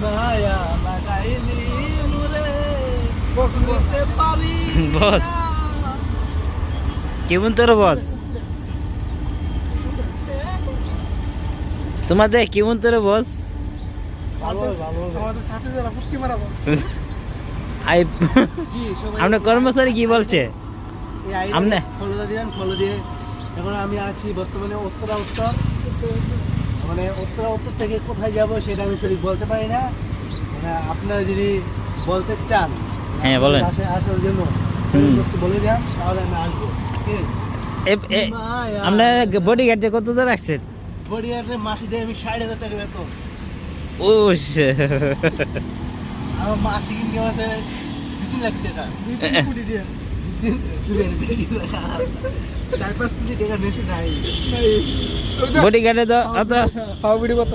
মায়া লাগাইলি মোরে ভুলিতে পারি বস না। কেমন তোর বস তোমাদের কেমন তোর বস আমাদের সাথে যারা ফুটকি মারা বস। আই জি সবাই আপনার কর্মচারী কি বলছে এই আইডি আমনে? ফলো দিবেন, ফলো দিয়ে এখন আমি আছি বর্তমানে উত্তর মানে উত্তর থেকে কোথায় যাব সেটা আমি সঠিক বলতে পারি না। মানে আপনারা যদি বলতে চান হ্যাঁ, বলেন। আসার জন্য হুম। একটু বলে দেন তাহলে আমি আসবো। আপনার বডি গার্ডে কত দিয়ে রাখছেন বড়িয়ারে মাসে দেয় আমি ৬০,০০০ টাকা বেতন। ও আমার মাসিক ইনকাম আছে ২-৩ লাখ টাকা। ৪-৫ কোটি টাকা নিচে নাই। বডি গার্ডে তো অত পাও বিড়ি কত?